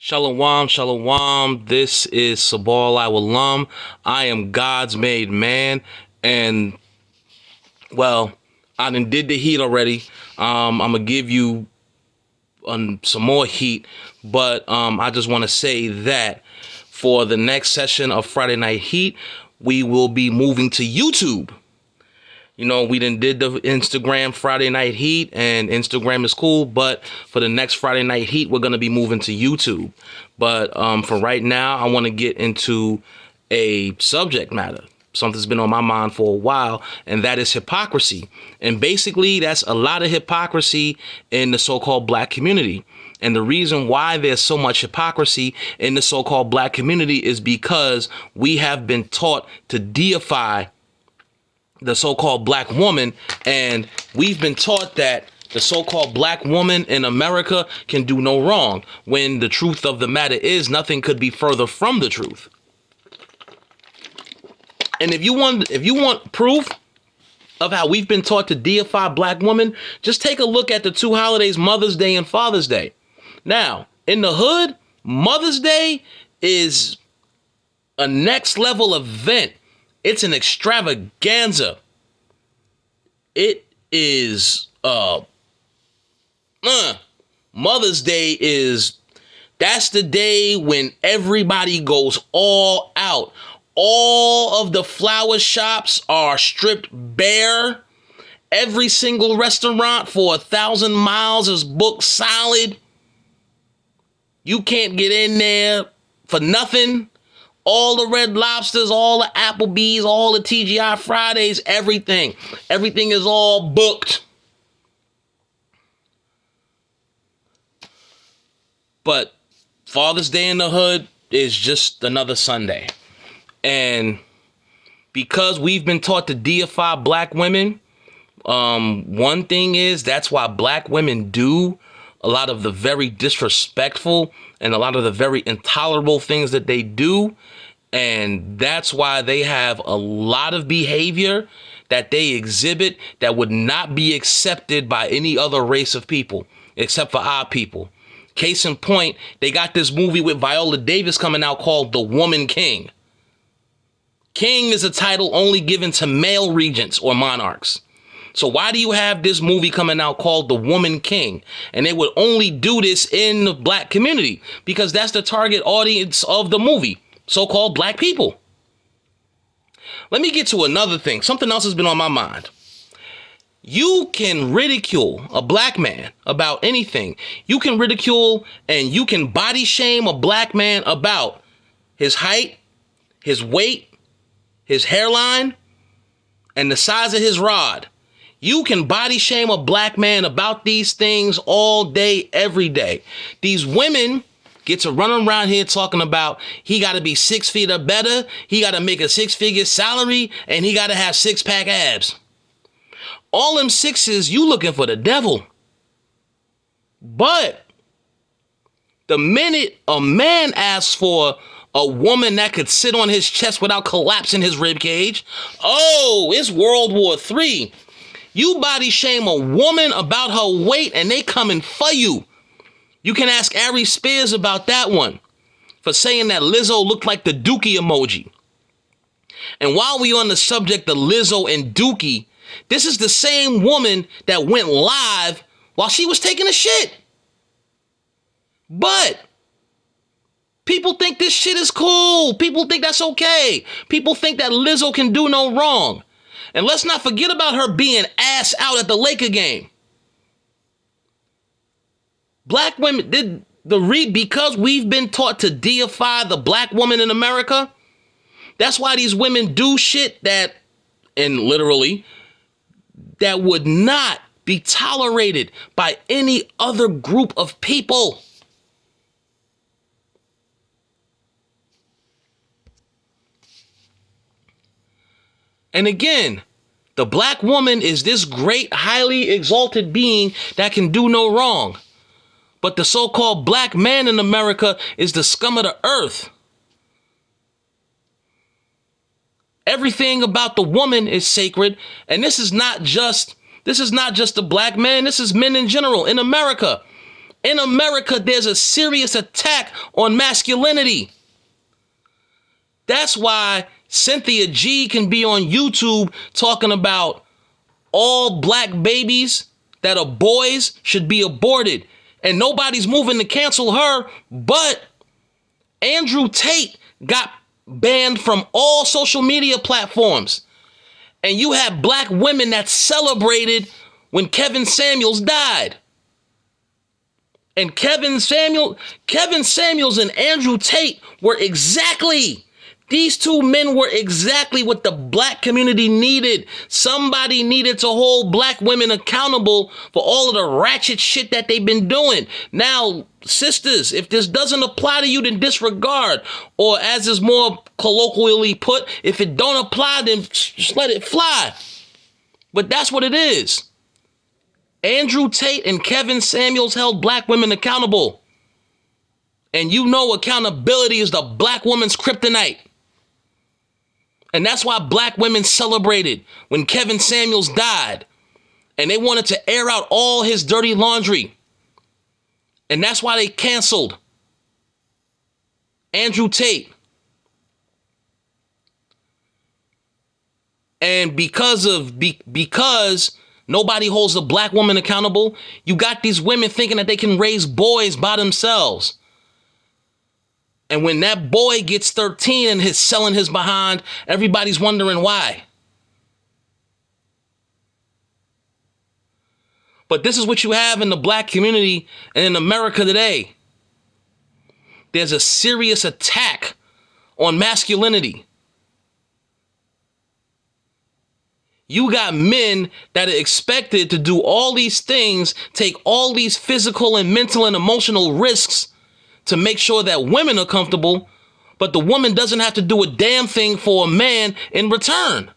Shalom, shalom. This is Sabal Awalam. I am God's made man. And, well, I done did the heat already. I'm going to give you some more heat. But I just want to say that for the next session of Friday Night Heat, we will be moving to YouTube. You know, we done did the Instagram Friday Night Heat, and Instagram is cool, but for the next Friday Night Heat, we're going to be moving to YouTube. But for right now, I want to get into a subject matter, something that's been on my mind for a while, and that is hypocrisy. And basically, that's a lot of hypocrisy in the so-called black community. And the reason why there's so much hypocrisy in the so-called black community is because we have been taught to deify the so-called black woman, and we've been taught that the so-called black woman in America can do no wrong, when the truth of the matter is nothing could be further from the truth. And if you want proof of how we've been taught to deify black women, just take a look at the two holidays, Mother's Day and Father's Day. Now, in the hood, Mother's Day is a next level event. It's an extravaganza. It is, Mother's Day that's the day when everybody goes all out. All of the flower shops are stripped bare. Every single restaurant for 1,000 miles is booked solid. You can't get in there for nothing. All the Red Lobsters, all the Applebee's, all the TGI Fridays, everything. Everything is all booked. But Father's Day in the hood is just another Sunday. And because we've been taught to deify black women, one thing is that's why black women do a lot of the very disrespectful and a lot of the very intolerable things that they do. And that's why they have a lot of behavior that they exhibit that would not be accepted by any other race of people, except for our people. Case in point, they got this movie with Viola Davis coming out called The Woman King. King is a title only given to male regents or monarchs. So why do you have this movie coming out called The Woman King? And they would only do this in the black community because that's the target audience of the movie, so-called black people. Let me get to another thing. Something else has been on my mind. You can ridicule a black man about anything. You can ridicule and you can body shame a black man about his height, his weight, his hairline, and the size of his rod. You can body shame a black man about these things all day, every day. These women get to run around here talking about he got to be 6 feet or better, he got to make a 6-figure salary, and he got to have 6-pack abs. All them sixes, you looking for the devil. But the minute a man asks for a woman that could sit on his chest without collapsing his rib cage, oh, it's World War III. You body shame a woman about her weight and they coming for you. You can ask Ari Spears about that one for saying that Lizzo looked like the Dookie emoji. And while we on the subject of Lizzo and Dookie, this is the same woman that went live while she was taking a shit. But people think this shit is cool. People think that's okay. People think that Lizzo can do no wrong. And let's not forget about her being ass out at the Laker game. Black women did because we've been taught to deify the black woman in America. That's why these women do shit that, and literally, that would not be tolerated by any other group of people. And again, the black woman is this great, highly exalted being that can do no wrong. But the so-called black man in America is the scum of the earth. Everything about the woman is sacred. And this is not just the black man. This is men in general in America. In America, there's a serious attack on masculinity. That's why Cynthia G can be on YouTube talking about all black babies that are boys should be aborted. And nobody's moving to cancel her, but Andrew Tate got banned from all social media platforms. And you have black women that celebrated when Kevin Samuels died. And Kevin Samuels and Andrew Tate were these two men were exactly what the black community needed. Somebody needed to hold black women accountable for all of the ratchet shit that they've been doing. Now, sisters, if this doesn't apply to you, then disregard. Or as is more colloquially put, if it don't apply, then just let it fly. But that's what it is. Andrew Tate and Kevin Samuels held black women accountable. And you know accountability is the black woman's kryptonite. And that's why black women celebrated when Kevin Samuels died. And they wanted to air out all his dirty laundry. And that's why they canceled Andrew Tate. And because nobody holds a black woman accountable, you got these women thinking that they can raise boys by themselves. And when that boy gets 13 and is selling his behind, everybody's wondering why. But this is what you have in the black community and in America today. There's a serious attack on masculinity. You got men that are expected to do all these things, take all these physical and mental and emotional risks to make sure that women are comfortable, but the woman doesn't have to do a damn thing for a man in return.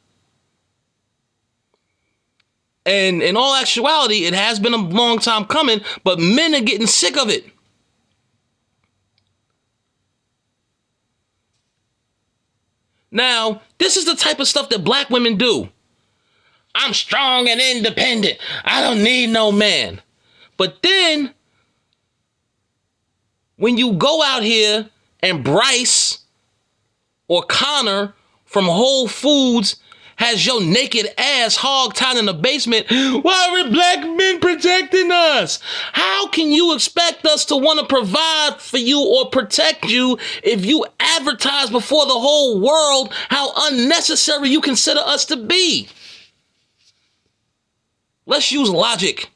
And in all actuality, it has been a long time coming, but men are getting sick of it. Now, this is the type of stuff that black women do. I'm strong and independent. I don't need no man. But then, when you go out here and Bryce or Connor from Whole Foods has your naked ass hog-tied in the basement, why are black men protecting us? How can you expect us to want to provide for you or protect you if you advertise before the whole world how unnecessary you consider us to be? Let's use logic.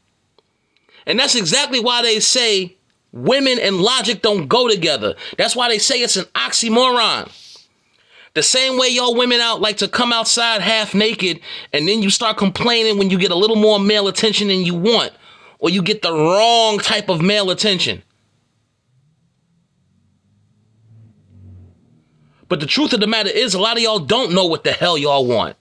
And that's exactly why they say women and logic don't go together. That's why they say it's an oxymoron. The same way y'all women out like to come outside half naked and then you start complaining when you get a little more male attention than you want, or you get the wrong type of male attention. But the truth of the matter is, a lot of y'all don't know what the hell y'all want.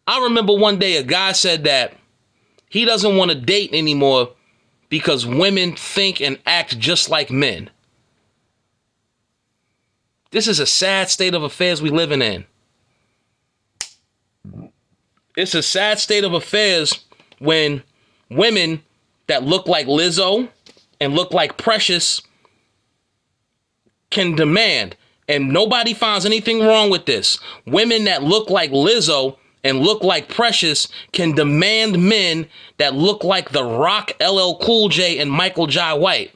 I remember one day a guy said that he doesn't want to date anymore because women think and act just like men. This is a sad state of affairs we living in. It's a sad state of affairs when women that look like Lizzo and look like Precious can demand, and nobody finds anything wrong with this. Women that look like Lizzo and look like Precious can demand men that look like The Rock, LL Cool J, and Michael Jai White.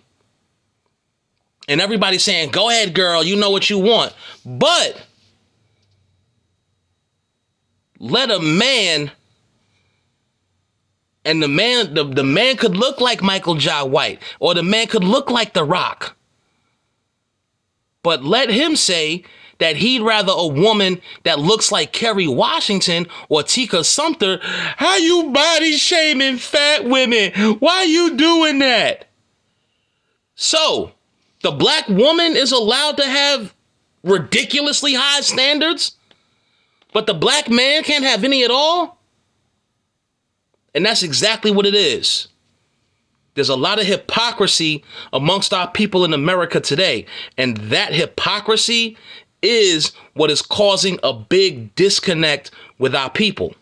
And everybody's saying, go ahead, girl, you know what you want. But let a man, and the man could look like Michael Jai White, or the man could look like The Rock. But let him say that he'd rather a woman that looks like Kerry Washington or Tika Sumpter. How you body shaming fat women? Why you doing that? So, the black woman is allowed to have ridiculously high standards, but the black man can't have any at all? And that's exactly what it is. There's a lot of hypocrisy amongst our people in America today, and that hypocrisy is what is causing a big disconnect with our people.